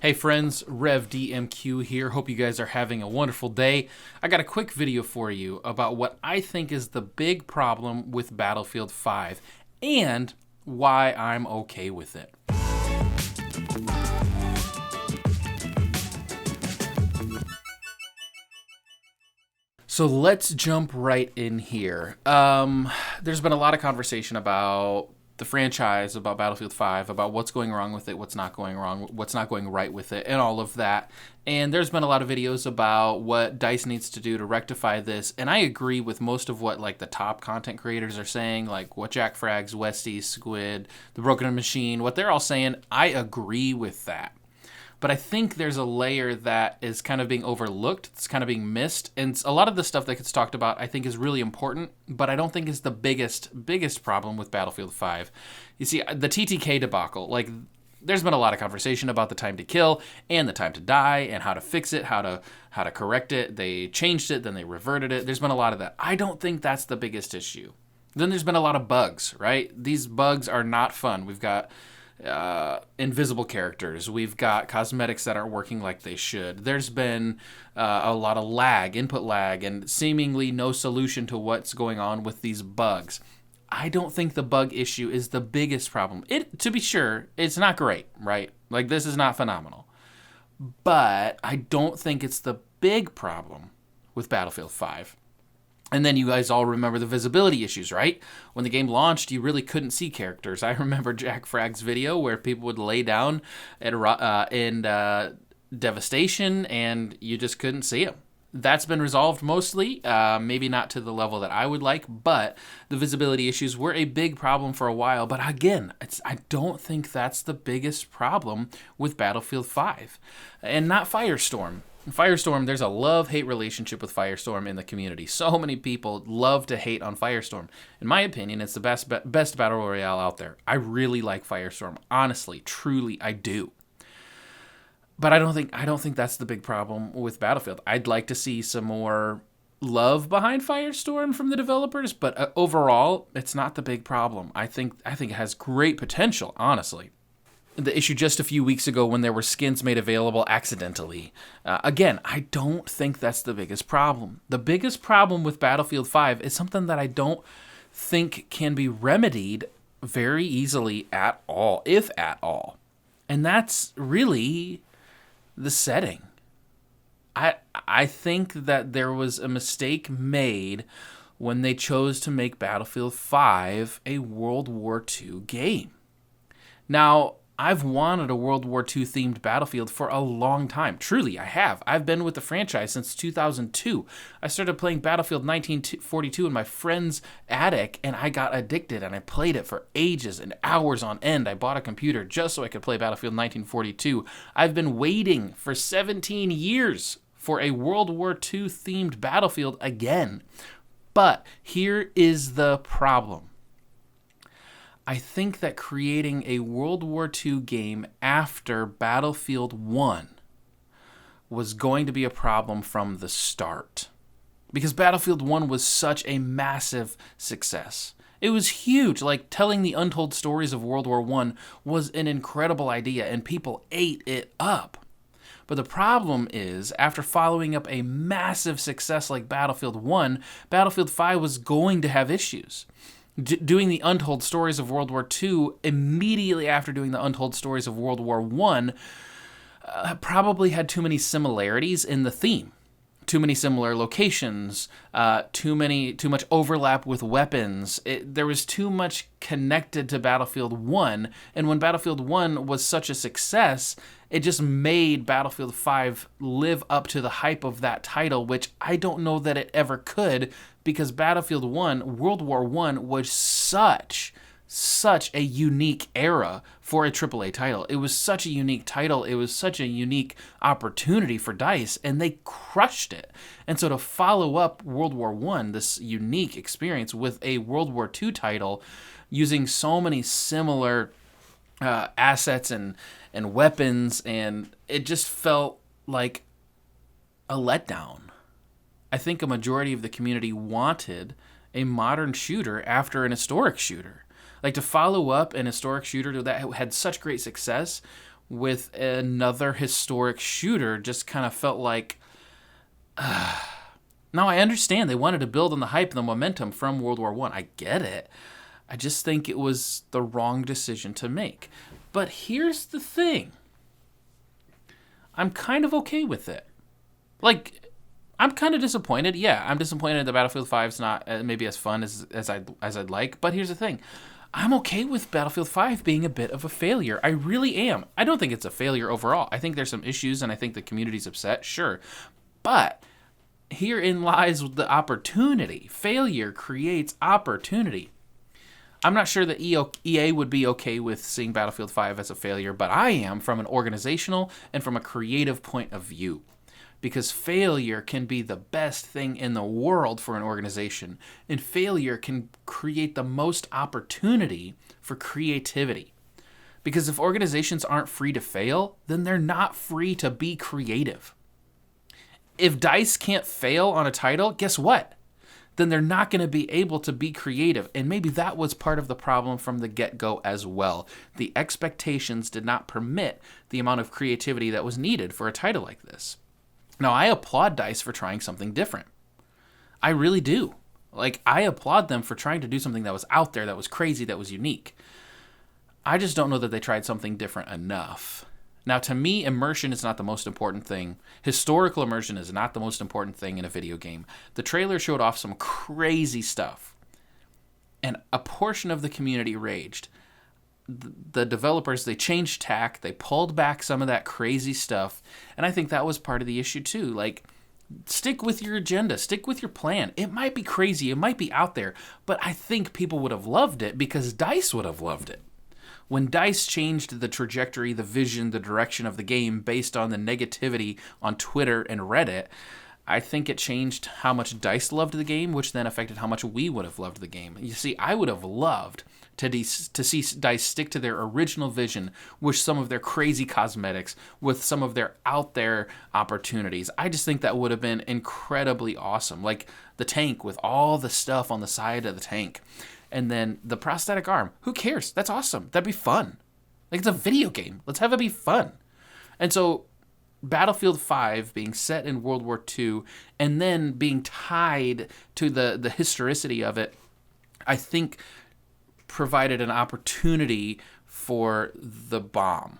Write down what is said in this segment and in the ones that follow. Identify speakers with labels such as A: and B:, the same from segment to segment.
A: Hey friends, RevDMQ here. Hope you guys are having a wonderful day. I got a quick video for you about what I think is the big problem with Battlefield 5 and why I'm okay with it. So let's jump right in here. There's been a lot of conversation about the franchise, about Battlefield 5, about what's going wrong with it, what's not going wrong, what's not going right with it, and all of that. And there's been a lot of videos about what DICE needs to do to rectify this, and I agree with most of what like the top content creators are saying, like what JackFrags, Westie, Squid, The Broken Machine, what they're all saying. I agree with that. But I think there's a layer that is kind of being overlooked, it's kind of being missed, and a lot of the stuff that gets talked about I think is really important, but I don't think is the biggest problem with Battlefield 5. You see, the TTK debacle, like, there's been a lot of conversation about the time to kill and the time to die and how to fix it, how to correct it. They changed it, then they reverted it. There's been a lot of that. I don't think that's the biggest issue. Then there's been a lot of bugs, right? These bugs are not fun. We've got invisible characters. We've got cosmetics that aren't working like they should. There's been a lot of lag, input lag, and seemingly no solution to what's going on with these bugs. I don't think the bug issue is the biggest problem. To be sure, it's not great, right? Like, this is not phenomenal. But I don't think it's the big problem with Battlefield 5. And then you guys all remember the visibility issues, right? When the game launched, you really couldn't see characters. I remember JackFrags' video where people would lay down in devastation and you just couldn't see them. That's been resolved mostly, maybe not to the level that I would like, but the visibility issues were a big problem for a while. But again, I don't think that's the biggest problem with Battlefield 5, and not Firestorm. Firestorm, there's a love-hate relationship with Firestorm in the community. So many people love to hate on Firestorm. In my opinion, it's the best battle royale out there. I really like Firestorm. Honestly, truly, I do. But I don't think that's the big problem with Battlefield. I'd like to see some more love behind Firestorm from the developers, but overall, it's not the big problem. I think it has great potential, honestly. The issue just a few weeks ago when there were skins made available accidentally. Again, I don't think that's the biggest problem. The biggest problem with Battlefield 5 is something that I don't think can be remedied very easily at all, if at all. And that's really the setting. I think that there was a mistake made when they chose to make Battlefield 5 a World War II game. Now, I've wanted a World War II themed Battlefield for a long time. Truly, I have. I've been with the franchise since 2002. I started playing Battlefield 1942 in my friend's attic, and I got addicted, and I played it for ages and hours on end. I bought a computer just so I could play Battlefield 1942. I've been waiting for 17 years for a World War II themed Battlefield again. But here is the problem. I think that creating a World War II game after Battlefield 1 was going to be a problem from the start. Because Battlefield 1 was such a massive success. It was huge. Like, telling the untold stories of World War I was an incredible idea, and people ate it up. But the problem is, after following up a massive success like Battlefield 1, Battlefield 5 was going to have issues. Doing the untold stories of World War II immediately after doing the untold stories of World War I probably had too many similarities in the theme. Too many similar locations, too much overlap with weapons. There was too much connected to Battlefield 1, and when Battlefield 1 was such a success, it just made Battlefield 5 live up to the hype of that title, which I don't know that it ever could, because Battlefield 1, World War I, was such a unique era for a AAA title. It was such a unique title. It was such a unique opportunity for DICE, and they crushed it. And so to follow up World War I, this unique experience, with a World War II title using so many similar assets and weapons, and it just felt like a letdown. I think a majority of the community wanted a modern shooter after an historic shooter. Like, to follow up an historic shooter that had such great success with another historic shooter just kind of felt like... Now, I understand they wanted to build on the hype and the momentum from World War I. I get it. I just think it was the wrong decision to make. But here's the thing. I'm kind of okay with it. Like, I'm kind of disappointed. Yeah, I'm disappointed that Battlefield 5's not maybe as fun as I'd like. But here's the thing. I'm okay with Battlefield 5 being a bit of a failure. I really am. I don't think it's a failure overall. I think there's some issues, and I think the community's upset, sure. But herein lies the opportunity. Failure creates opportunity. I'm not sure that EA would be okay with seeing Battlefield 5 as a failure, but I am from an organizational and from a creative point of view. Because failure can be the best thing in the world for an organization, and failure can create the most opportunity for creativity. Because if organizations aren't free to fail, then they're not free to be creative. If DICE can't fail on a title, guess what? Then they're not going to be able to be creative. And maybe that was part of the problem from the get-go as well. The expectations did not permit the amount of creativity that was needed for a title like this. Now, I applaud DICE for trying something different. I really do. Like, I applaud them for trying to do something that was out there, that was crazy, that was unique. I just don't know that they tried something different enough. Now, to me, immersion is not the most important thing. Historical immersion is not the most important thing in a video game. The trailer showed off some crazy stuff, and a portion of the community raged. The developers, they changed tack, they pulled back some of that crazy stuff, and I think that was part of the issue too. Like, stick with your agenda, stick with your plan. It might be crazy, it might be out there, but I think people would have loved it because DICE would have loved it. When DICE changed the trajectory, the vision, the direction of the game based on the negativity on Twitter and Reddit, I think it changed how much DICE loved the game, which then affected how much we would have loved the game. You see, I would have loved to see DICE stick to their original vision with some of their crazy cosmetics, with some of their out there opportunities. I just think that would have been incredibly awesome. Like the tank with all the stuff on the side of the tank. And then the prosthetic arm. Who cares? That's awesome. That'd be fun. Like, it's a video game. Let's have it be fun. And so Battlefield 5 being set in World War II and then being tied to the historicity of it, I think provided an opportunity for the bomb.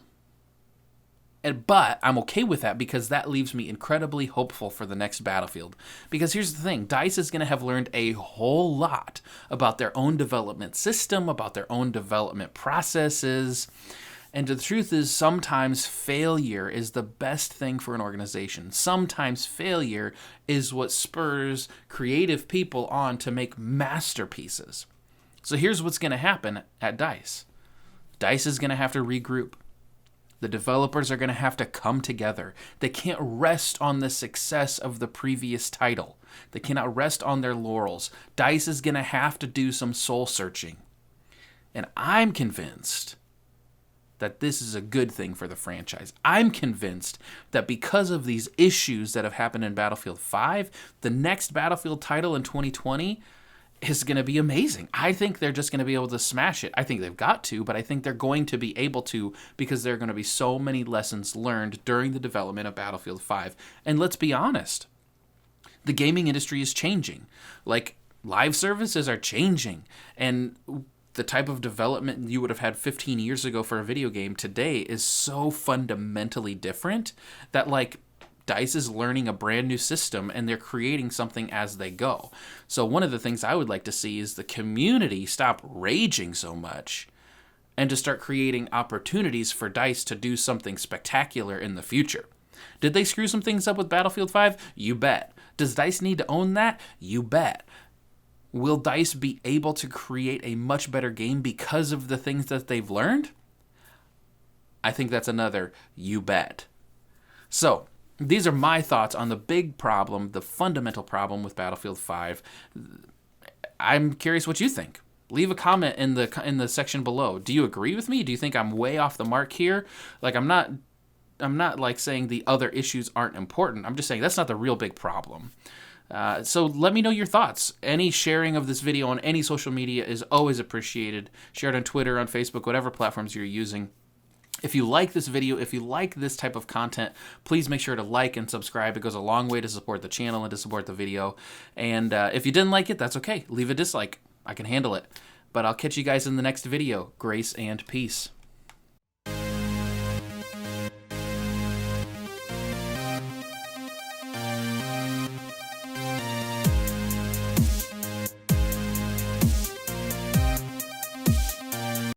A: But I'm okay with that because that leaves me incredibly hopeful for the next Battlefield. Because here's the thing, DICE is going to have learned a whole lot about their own development system, about their own development processes. And the truth is, sometimes failure is the best thing for an organization. Sometimes failure is what spurs creative people on to make masterpieces. So here's what's going to happen at DICE. DICE is going to have to regroup. The developers are going to have to come together. They can't rest on the success of the previous title. They cannot rest on their laurels. DICE is going to have to do some soul searching. And I'm convinced that this is a good thing for the franchise. I'm convinced that because of these issues that have happened in Battlefield 5, the next Battlefield title in 2020 is going to be amazing. I think they're just going to be able to smash it. I think they've got to, but I think they're going to be able to because there are going to be so many lessons learned during the development of Battlefield 5. And let's be honest, the gaming industry is changing. Like, live services are changing. And the type of development you would have had 15 years ago for a video game today is so fundamentally different that, like, DICE is learning a brand new system and they're creating something as they go. So one of the things I would like to see is the community stop raging so much and to start creating opportunities for DICE to do something spectacular in the future. Did they screw some things up with Battlefield 5? You bet. Does DICE need to own that? You bet. Will DICE be able to create a much better game because of the things that they've learned? I think that's another you bet. So, these are my thoughts on the big problem, the fundamental problem with Battlefield 5. I'm curious what you think. Leave a comment in the section below. Do you agree with me? Do you think I'm way off the mark here? Like, I'm not like saying the other issues aren't important. I'm just saying that's not the real big problem. So let me know your thoughts. Any sharing of this video on any social media is always appreciated. Share it on Twitter, on Facebook, whatever platforms you're using. If you like this video, if you like this type of content, please make sure to like and subscribe. It goes a long way to support the channel and to support the video. And if you didn't like it, that's okay. Leave a dislike. I can handle it. But I'll catch you guys in the next video. Grace and peace.